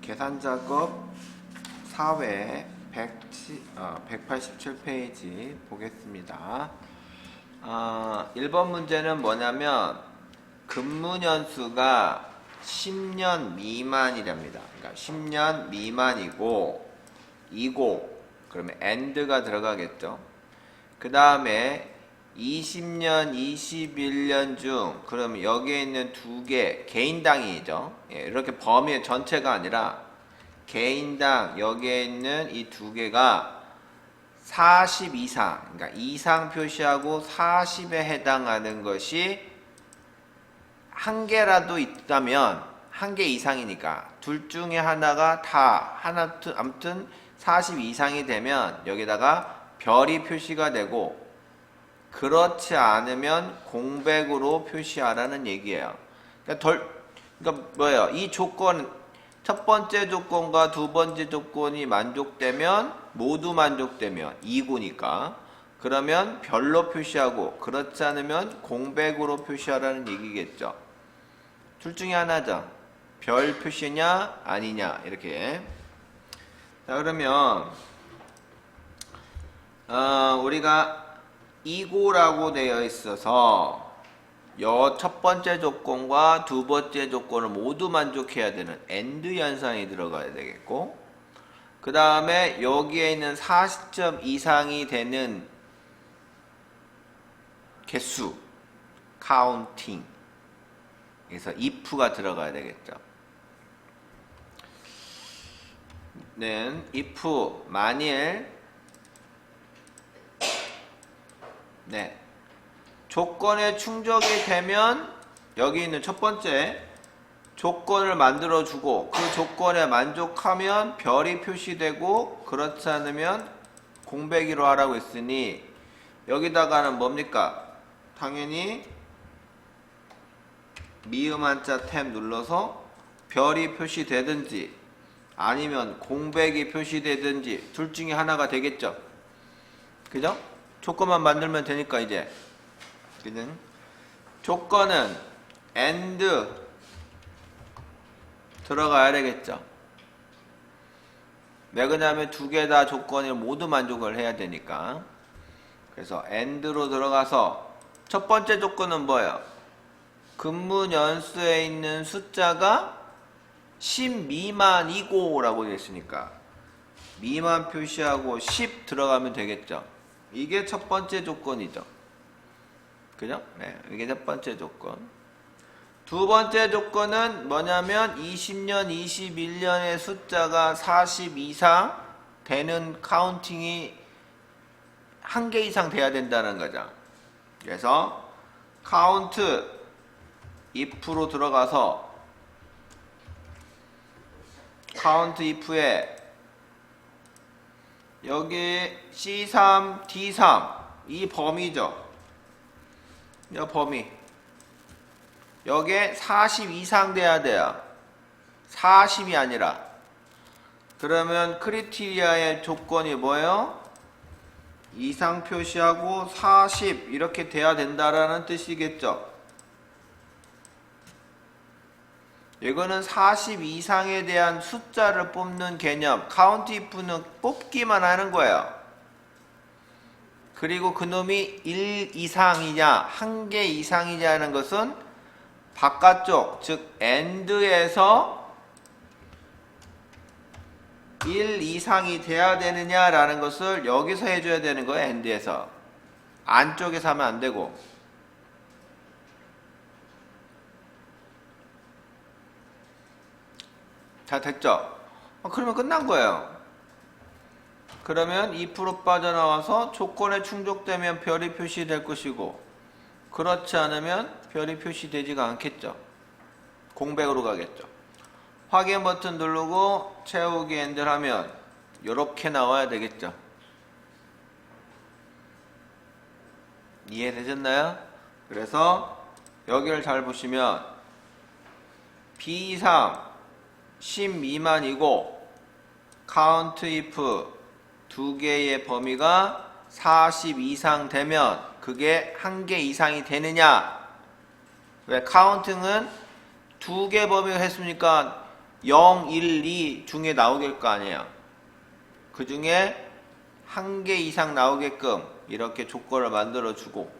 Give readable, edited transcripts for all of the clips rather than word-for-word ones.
계산 작업 4회 187페이지 보겠습니다. 1번 문제는 뭐냐면 근무연수가 10년 미만이랍니다. 그러니까 10년 미만이고 그러면 and가 들어가겠죠. 그 다음에 20년, 21년 중 그러면 여기에 있는 두 개 개인당이죠. 이렇게 범위 전체가 아니라 개인당 여기에 있는 이 두 개가 40 이상, 그러니까 이상 표시하고 40에 해당하는 것이 한 개라도 있다면 한 개 이상이니까 둘 중에 하나가 아무튼 40 이상이 되면 여기다가 별이 표시가 되고 그렇지 않으면 공백으로 표시하라는 얘기예요. 그러니까 뭐예요? 이 조건, 첫 번째 조건과 두 번째 조건이 모두 만족되면 2구니까 그러면 별로 표시하고 그렇지 않으면 공백으로 표시하라는 얘기겠죠. 둘 중에 하나죠. 별 표시냐 아니냐 이렇게. 자, 그러면 우리가 2구라고 되어 있어서 첫 번째 조건과 두 번째 조건을 모두 만족해야 되는 AND 현상이 들어가야 되겠고, 그 다음에 여기에 있는 40점 이상이 되는 개수, counting, 그래서 if가 들어가야 되겠죠. if 만일 조건에 충족이 되면 여기 있는 첫 번째 조건을 만들어 주고 그 조건에 만족하면 별이 표시되고 그렇지 않으면 공백이로 하라고 했으니 여기다가는 뭡니까? 당연히 미음 한자 탭 눌러서 별이 표시되든지 아니면 공백이 표시되든지 둘 중에 하나가 되겠죠. 그죠? 조건만 만들면 되니까 이제 조건은 AND 들어가야 되겠죠. 왜 그러냐면 두 개 다 조건을 모두 만족을 해야 되니까. 그래서 AND로 들어가서 첫 번째 조건은 뭐예요? 근무연수에 있는 숫자가 10 미만이고 라고 되어 있으니까 미만 표시하고 10 들어가면 되겠죠. 이게 첫 번째 조건이죠. 그죠? 이게 첫 번째 조건. 두 번째 조건은 뭐냐면 20년, 21년의 숫자가 40 이상 되는 카운팅이 한 개 이상 돼야 된다는 거죠. 그래서 count if로 들어가서 count if에 여기 C3, D3 이 범위죠. 이 범위 여기에 40 이상 돼야 돼요. 40이 아니라. 그러면 크리테리아의 조건이 뭐예요? 이상 표시하고 40 이렇게 돼야 된다라는 뜻이겠죠. 이거는 40 이상에 대한 숫자를 뽑는 개념, count if는 뽑기만 하는 거예요. 그리고 그놈이 1 이상이냐, 한 개 이상이냐는 것은 바깥쪽, 즉 AND에서 1 이상이 돼야 되느냐라는 것을 여기서 해줘야 되는 거예요. AND에서. 안쪽에서 하면 안 되고. 자, 됐죠? 그러면 끝난 거예요. 그러면 2% 빠져나와서 조건에 충족되면 별이 표시될 것이고 그렇지 않으면 별이 표시되지가 않겠죠. 공백으로 가겠죠. 확인 버튼 누르고 채우기 엔들 하면 이렇게 나와야 되겠죠. 이해되셨나요? 그래서 여기를 잘 보시면 B 이상 10 미만이고 count if 두 개의 범위가 40 이상 되면 그게 한 개 이상이 되느냐? 왜 counting은 두 개 범위가 했습니까? 0, 1, 2 중에 나오길 거 아니에요. 그 중에 한 개 이상 나오게끔 이렇게 조건을 만들어 주고,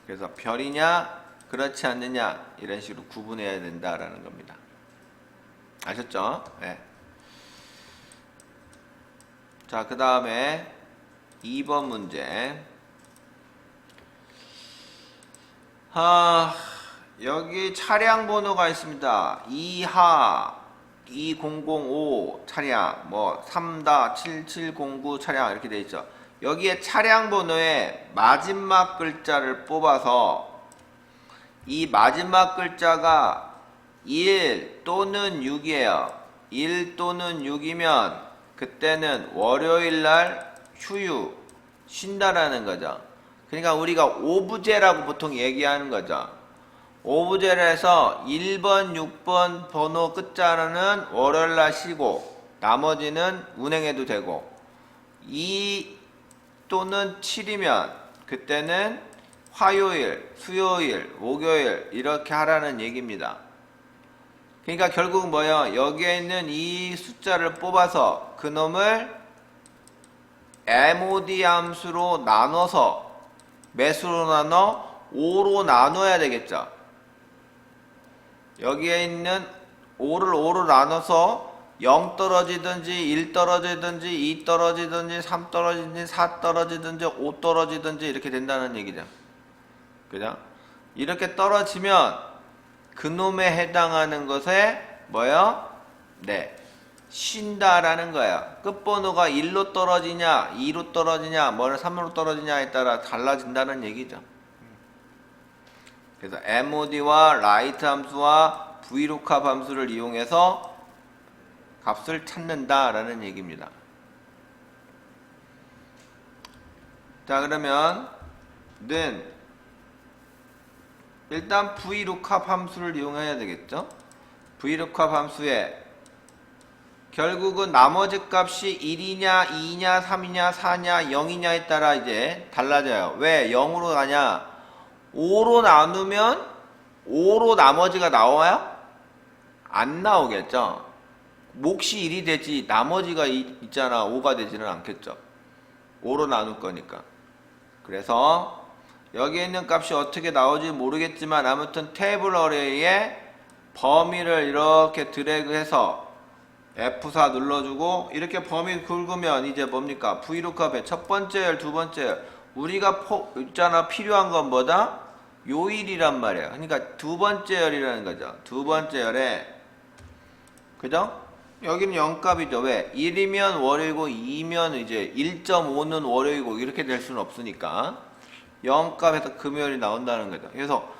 그래서 별이냐 그렇지 않느냐 이런 식으로 구분해야 된다라는 겁니다. 아셨죠? 네. 자, 그 다음에 2번 문제. 여기 차량 번호가 있습니다. 2하 2005 차량, 뭐 3-7709 차량 이렇게 돼 있죠. 여기에 차량 번호의 마지막 글자를 뽑아서 이 마지막 글자가 1 또는 6이에요. 1 또는 6이면 그때는 월요일날 휴유, 쉰다라는 거죠. 그러니까 우리가 오브제라고 보통 얘기하는 거죠. 오브제를 해서 1번, 6번 번호 끝자리는 월요일날 쉬고 나머지는 운행해도 되고, 2 또는 7이면 그때는 화요일, 수요일, 목요일 이렇게 하라는 얘기입니다. 그러니까 결국 뭐예요? 여기에 있는 이 숫자를 뽑아서 그놈을 MOD 함수로 나눠서 매수로 나눠 5로 나눠야 되겠죠. 여기에 있는 5를 5로 나눠서 0 떨어지든지 1 떨어지든지 2 떨어지든지 3 떨어지든지 4 떨어지든지 5 떨어지든지 이렇게 된다는 얘기죠. 그죠? 이렇게 떨어지면 그놈에 해당하는 것에 뭐예요? 네, 쉰다라는 거예요. 끝번호가 1로 떨어지냐 2로 떨어지냐 뭐 3로 떨어지냐에 따라 달라진다는 얘기죠. 그래서 MOD와 라이트 함수와 VLOOKUP 함수를 이용해서 값을 찾는다라는 얘기입니다. 자, 그러면 일단 VLOOKUP 함수를 이용해야 되겠죠. VLOOKUP 함수에 결국은 나머지 값이 1이냐 2냐 3이냐 4냐 0이냐에 따라 이제 달라져요. 왜 0으로 가냐? 5로 나누면 5로 나머지가 나와요? 안 나오겠죠. 몫이 1이 되지 나머지가 있잖아 5가 되지는 않겠죠. 5로 나눌 거니까. 그래서 여기에 있는 값이 어떻게 나오지 모르겠지만 아무튼 테이블 어레이에 범위를 이렇게 드래그해서 F4 눌러주고 이렇게 범위 굵으면 이제 뭡니까? VLOOKUP의 첫 번째 열, 두 번째 열. 우리가 있잖아 필요한 건 뭐다? 요일이란 말이에요. 그러니까 두 번째 열이라는 거죠. 두 번째 열에 그죠? 여기는 0값이죠. 왜? 1이면 월요이고 2면 이제 1.5는 월요이고 이렇게 될 수는 없으니까 0값에서 금요일이 나온다는 거죠. 그래서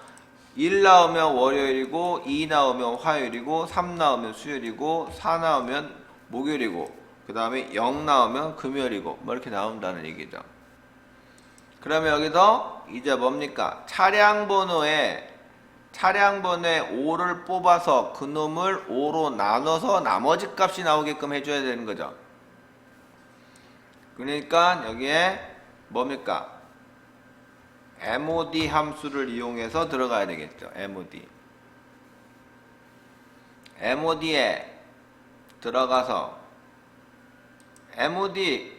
1 나오면 월요일이고 2 나오면 화요일이고 3 나오면 수요일이고 4 나오면 목요일이고 그 다음에 0 나오면 금요일이고 뭐 이렇게 나온다는 얘기죠. 그러면 여기서 이제 뭡니까? 차량 번호에 5를 뽑아서 그놈을 5로 나눠서 나머지 값이 나오게끔 해줘야 되는 거죠. 그러니까 여기에 뭡니까? MOD 함수를 이용해서 들어가야 되겠죠. MOD에 들어가서 MOD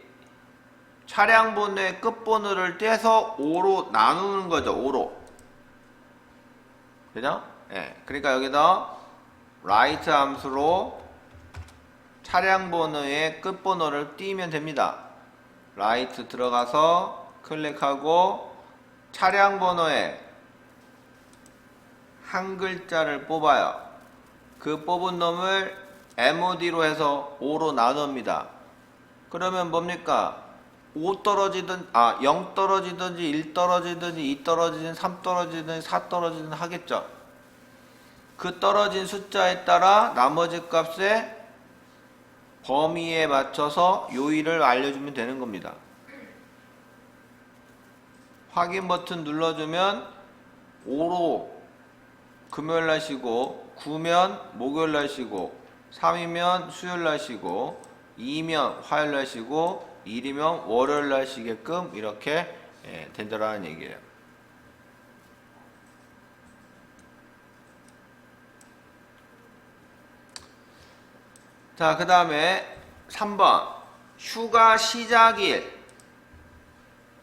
차량 번호의 끝번호를 떼서 5로 나누는 거죠. 5로. 그죠? 예. 그러니까 여기다 라이트 함수로 차량 번호의 끝번호를 띄면 됩니다. 라이트 들어가서 클릭하고 차량 번호에 한 글자를 뽑아요. 그 뽑은 놈을 MOD로 해서 5로 나눕니다. 그러면 뭡니까? 5 떨어지든 0 떨어지든지 1 떨어지든지 2 떨어지든 3 떨어지든 4 떨어지든 하겠죠. 그 떨어진 숫자에 따라 나머지 값의 범위에 맞춰서 요일을 알려주면 되는 겁니다. 확인 버튼 눌러주면 5로 금요일날 쉬고 9면 목요일날 쉬고 3이면 수요일날 쉬고 2면 화요일날 쉬고 1이면 월요일날 쉬게끔 이렇게 된다라는 얘기예요. 자, 그 다음에 3번 휴가 시작일에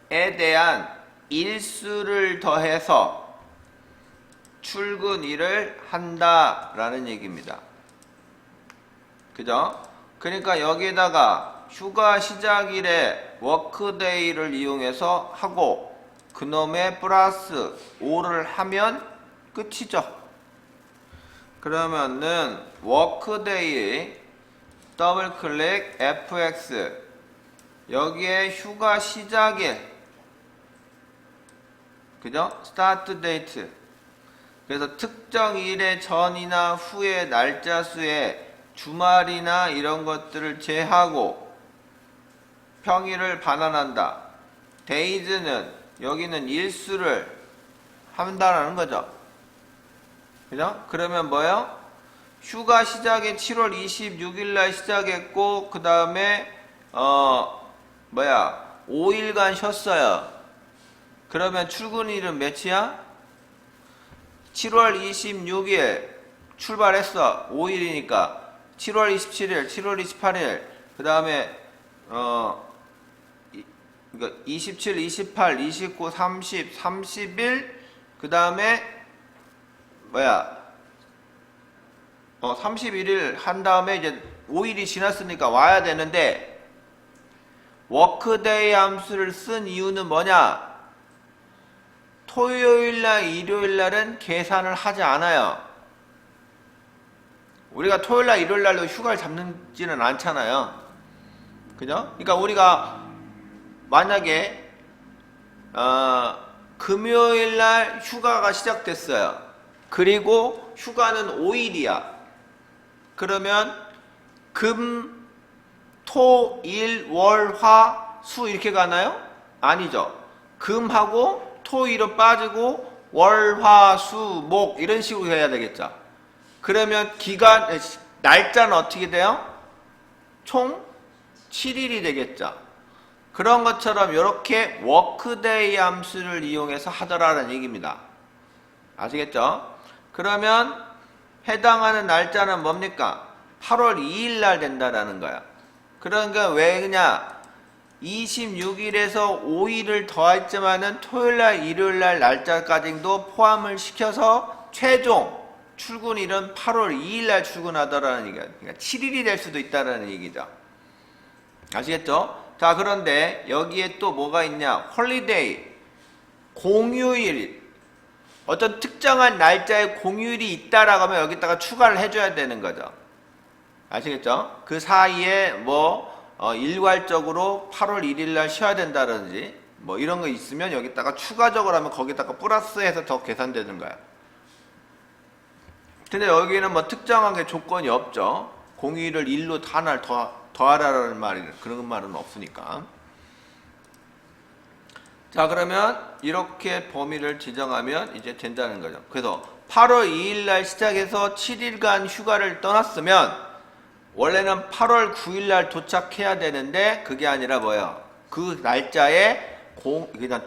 대한 일수를 더해서 출근일을 한다라는 얘기입니다. 그죠? 그러니까 여기에다가 휴가 시작일에 워크데이를 이용해서 하고 그놈의 플러스 5를 하면 끝이죠. 그러면은 워크데이 더블 클릭 fx 여기에 휴가 시작일 그죠? 스타트 데이트 그래서 특정 일의 전이나 후의 날짜 수에 주말이나 이런 것들을 제하고 평일을 반환한다. 데이즈는 여기는 일수를 한다라는 거죠. 그죠? 그러면 뭐예요? 휴가 시작이 7월 26일 날 시작했고 그 다음에 5일간 쉬었어요. 그러면 출근일은 며칠이야? 7월 26일 출발했어. 5일이니까 7월 27일, 7월 28일 그 다음에 27, 28, 29, 30, 31 그 다음에 31일 한 다음에 이제 5일이 지났으니까 와야 되는데 워크데이 함수를 쓴 이유는 뭐냐? 토요일날, 일요일날은 계산을 하지 않아요. 우리가 토요일날, 일요일날로 휴가를 잡지는 않잖아요. 그죠? 그러니까 우리가 만약에 금요일날 휴가가 시작됐어요. 그리고 휴가는 5일이야. 그러면 금, 토, 일, 월, 화, 수 이렇게 가나요? 아니죠. 금하고 토일로 빠지고 월, 화, 수, 목 이런 식으로 해야 되겠죠. 그러면 날짜는 어떻게 돼요? 총 7일이 되겠죠. 그런 것처럼 이렇게 워크데이 함수를 이용해서 하더라는 얘기입니다. 아시겠죠? 그러면 해당하는 날짜는 뭡니까? 8월 2일 날 된다라는 거야. 그러니까 왜냐? 26일에서 5일을 더했지만은 토요일날, 일요일날 날짜까지도 포함을 시켜서 최종 출근일은 8월 2일 날 출근하더라는 얘기야. 그러니까 7일이 될 수도 있다라는 얘기죠. 아시겠죠? 자, 그런데 여기에 또 뭐가 있냐? 홀리데이, 공휴일, 어떤 특정한 날짜에 공휴일이 있다라고 하면 여기다가 추가를 해줘야 되는 거죠. 아시겠죠? 그 사이에 일괄적으로 8월 1일 날 쉬어야 된다든지 이런 거 있으면 여기다가 추가적으로 하면 거기다가 플러스해서 더 계산되는 거야. 근데 여기는 특정하게 조건이 없죠. 공휴일을 일로 하나를 더하라는 그런 말은 없으니까. 자, 그러면 이렇게 범위를 지정하면 이제 된다는 거죠. 그래서 8월 2일 날 시작해서 7일간 휴가를 떠났으면 원래는 8월 9일 날 도착해야 되는데 그게 아니라 그 날짜에 그냥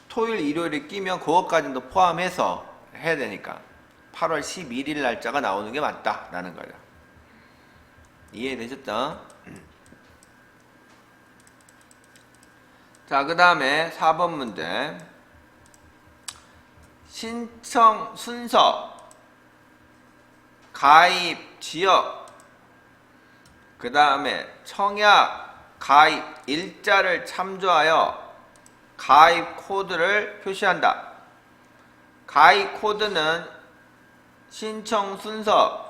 토요일, 일요일이 끼면 그것까지도 포함해서 해야 되니까 8월 11일 날짜가 나오는 게 맞다라는 거죠. 이해되셨죠? 자, 그 다음에 4번 문제. 신청 순서, 가입 지역, 그 다음에 청약, 가입 일자를 참조하여 가입 코드를 표시한다. 가입 코드는 신청 순서,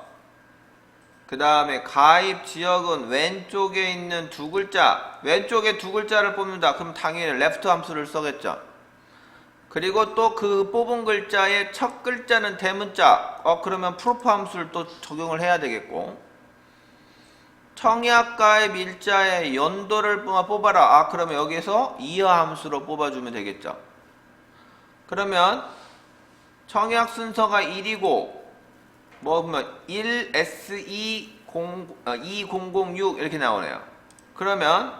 그 다음에 가입 지역은 왼쪽에 있는 두 글자, 왼쪽에 두 글자를 뽑는다. 그럼 당연히 레프트 함수를 써겠죠. 그리고 또 그 뽑은 글자의 첫 글자는 대문자, 그러면 프로프 함수를 또 적용을 해야 되겠고, 청약 가입 일자의 연도를 뽑아라. 그러면 여기서 이어 함수로 뽑아주면 되겠죠. 그러면 청약 순서가 1이고 1SE2006 이렇게 나오네요. 그러면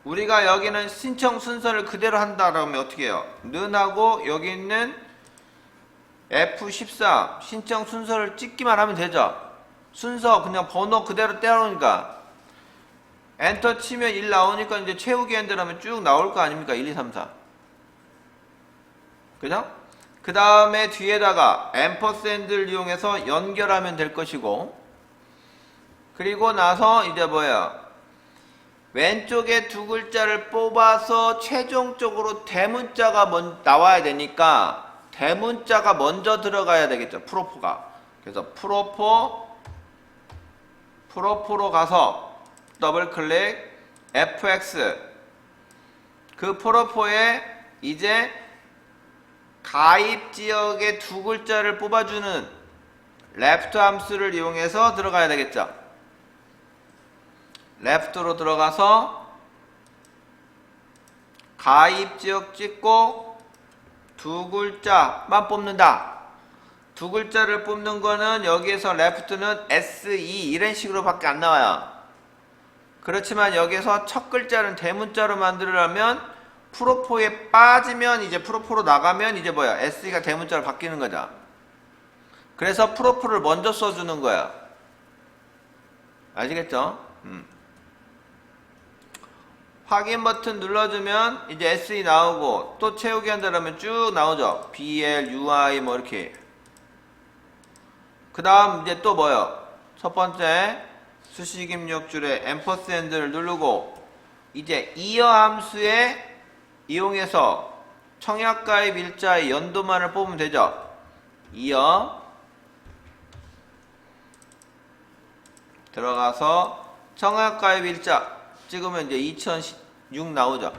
우리가 여기는 신청 순서를 그대로 한다 그러면 어떻게 해요? 는하고 여기 있는 F14 신청 순서를 찍기만 하면 되죠. 순서 그냥 번호 그대로 떼어놓으니까 엔터 치면 1 나오니까 이제 채우기 핸들하면 쭉 나올 거 아닙니까? 1, 2, 3, 4. 그죠? 그 다음에 뒤에다가 앰퍼샌드를 이용해서 연결하면 될 것이고, 그리고 나서 이제 뭐야, 왼쪽에 두 글자를 뽑아서 최종적으로 대문자가 나와야 되니까 대문자가 먼저 들어가야 되겠죠. 프로포가. 그래서 프로포로 가서 더블 클릭 fx, 그 프로포에 이제 가입 지역의 두 글자를 뽑아주는 레프트 함수를 이용해서 들어가야 되겠죠. 레프트로 들어가서 가입 지역 찍고 두 글자만 뽑는다. 두 글자를 뽑는 거는 여기에서 레프트는 SE 이런 식으로 밖에 안 나와요. 그렇지만 여기서 첫 글자는 대문자로 만들려면 프로포에 빠지면 이제 프로포로 나가면 이제 뭐야, SE가 대문자로 바뀌는 거죠. 그래서 프로포를 먼저 써주는 거야. 아시겠죠? 확인 버튼 눌러주면 이제 SE 나오고, 또 채우기 한다면 쭉 나오죠. BL, UI 뭐 이렇게. 그 다음 이제 또 뭐요? 첫 번째 수식 입력줄에 앰퍼샌드를 누르고 이제 이어 함수에 이용해서 청약가입 일자의 연도만을 뽑으면 되죠. 이어 들어가서 청약가입 일자 찍으면 이제 2016 나오죠.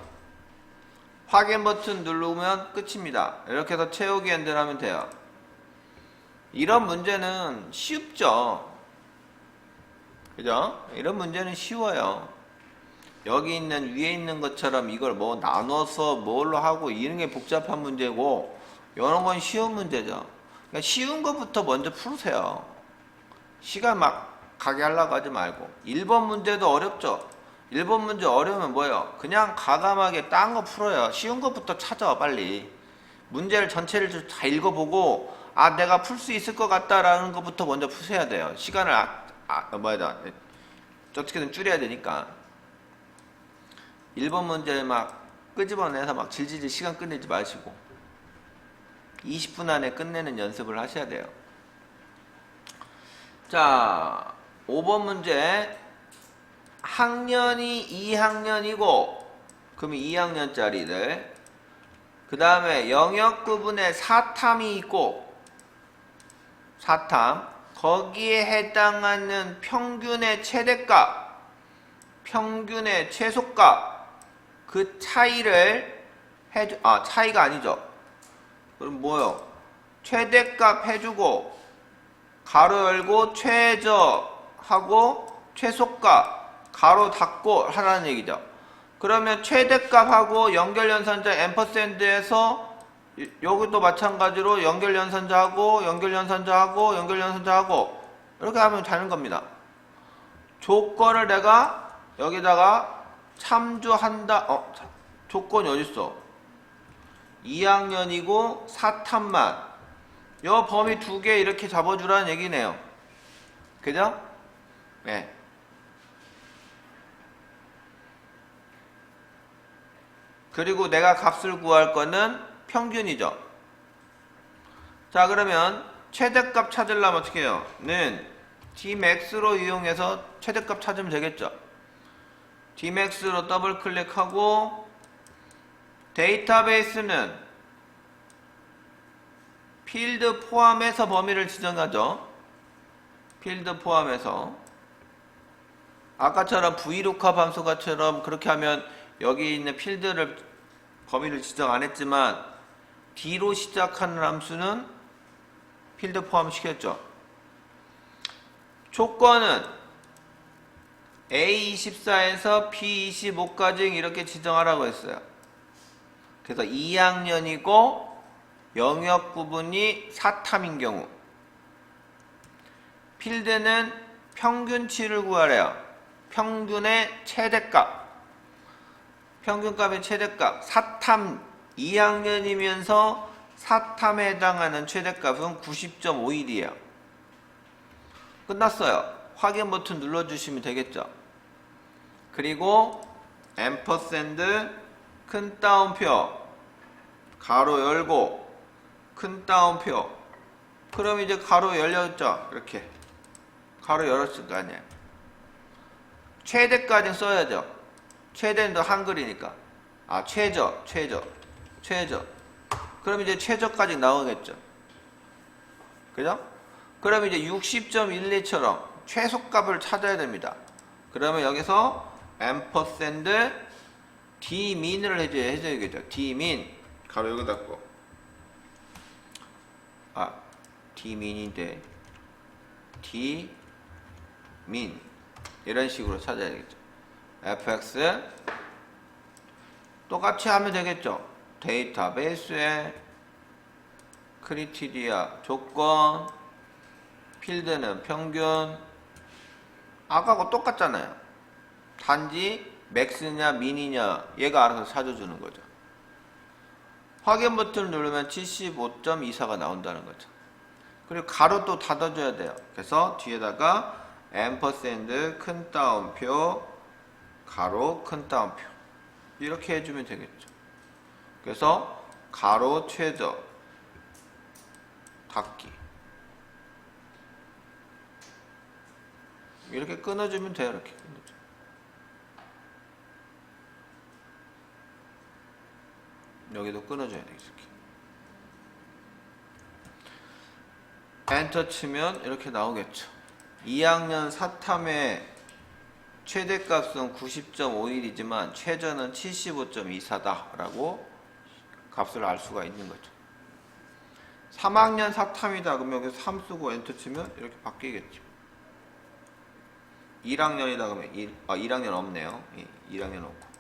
확인 버튼 누르면 끝입니다. 이렇게 해서 채우기 핸들 하면 돼요. 이런 문제는 쉽죠. 그죠? 이런 문제는 쉬워요. 여기 있는 위에 있는 것처럼 이걸 뭐 나눠서 뭘로 하고 이런 게 복잡한 문제고, 이런 건 쉬운 문제죠. 그러니까 쉬운 것부터 먼저 푸세요. 시간 막 가게 하려고 하지 말고. 1번 문제도 어렵죠. 1번 문제 어려우면 뭐예요? 그냥 가감하게 딴 거 풀어요. 쉬운 것부터 찾아 빨리. 문제를 전체를 다 읽어보고 아 내가 풀 수 있을 것 같다라는 것부터 먼저 푸셔야 돼요. 시간을 어떻게든 줄여야 되니까. 1번 문제 막 끄집어내서 막 질질질 시간 끝내지 마시고 20분 안에 끝내는 연습을 하셔야 돼요. 자, 5번 문제. 학년이 2학년이고 그럼 2학년짜리들, 그 다음에 영역 구분에 사탐이 있고, 사탐 거기에 해당하는 평균의 최대값, 평균의 최소값, 그 차이를 차이가 아니죠. 그럼 뭐요? 최대값 해주고 가로 열고 최저하고 최소값 가로 닫고 하라는 얘기죠. 그러면 최대값하고 연결연산자 앰퍼샌드에서 여기도 마찬가지로 연결연산자하고 연결연산자하고 연결연산자하고 이렇게 하면 되는 겁니다. 조건을 내가 여기다가 참조한다. 조건이 어딨어? 2학년이고 사탐만 요 범위 두 개 이렇게 잡아주라는 얘기네요. 그죠? 네. 그리고 내가 값을 구할 거는 평균이죠. 자, 그러면 최대값 찾으려면 어떻게 해요? 는 Dmax로 이용해서 최대값 찾으면 되겠죠. Dmax로 더블 클릭하고 데이터베이스는 필드 포함해서 범위를 지정하죠. 필드 포함해서 아까처럼 VLOOKUP 함수가처럼 그렇게 하면 여기 있는 필드를 범위를 지정 안 했지만 D로 시작하는 함수는 필드 포함시켰죠. 조건은 A24에서 B25까지 이렇게 지정하라고 했어요. 그래서 2학년이고 영역 구분이 사탐인 경우, 필드는 평균치를 구하래요. 평균의 최대값, 평균값의 최대값, 사탐 2학년이면서 사탐에 해당하는 최대값은 90.51이에요. 끝났어요. 확인 버튼 눌러주시면 되겠죠. 그리고 앰퍼샌드 큰 따옴표 가로 열고 큰 따옴표. 그럼 이제 가로 열렸죠. 이렇게 가로 열었을 거 아니에요. 최대까지 써야죠. 최대는 더 한글이니까. 아, 최저. 그럼 이제 최저까지 나오겠죠. 그죠? 그럼 이제 60.12처럼 최소값을 찾아야 됩니다. 그러면 여기서 앰퍼샌드 D민을 해줘야겠죠. D민 가로 여기 닫고, 아, D민인데 D민 이런 식으로 찾아야 되겠죠. fx 똑같이 하면 되겠죠. 데이터베이스에 크리티리아 조건, 필드는 평균, 아까하고 똑같잖아요. 단지 맥스냐 민이냐 얘가 알아서 찾아주는 거죠. 확인 버튼을 누르면 75.24가 나온다는 거죠. 그리고 가로 또 닫아줘야 돼요. 그래서 뒤에다가 앰퍼샌드 큰 따옴표 가로 큰 따옴표 이렇게 해주면 되겠죠. 그래서 가로 최저 닫기 이렇게 끊어주면 돼요. 이렇게 끊어줘. 여기도 끊어줘야 되겠죠. 엔터 치면 이렇게 나오겠죠. 2학년 4탐의 최대값은 90.51이지만 최저는 75.24다 라고 값을 알 수가 있는 거죠. 3학년 4탐이다 그러면 여기서 3 쓰고 엔터 치면 이렇게 바뀌겠죠. 1학년이다 그러면 1학년 없네요. 1학년 없고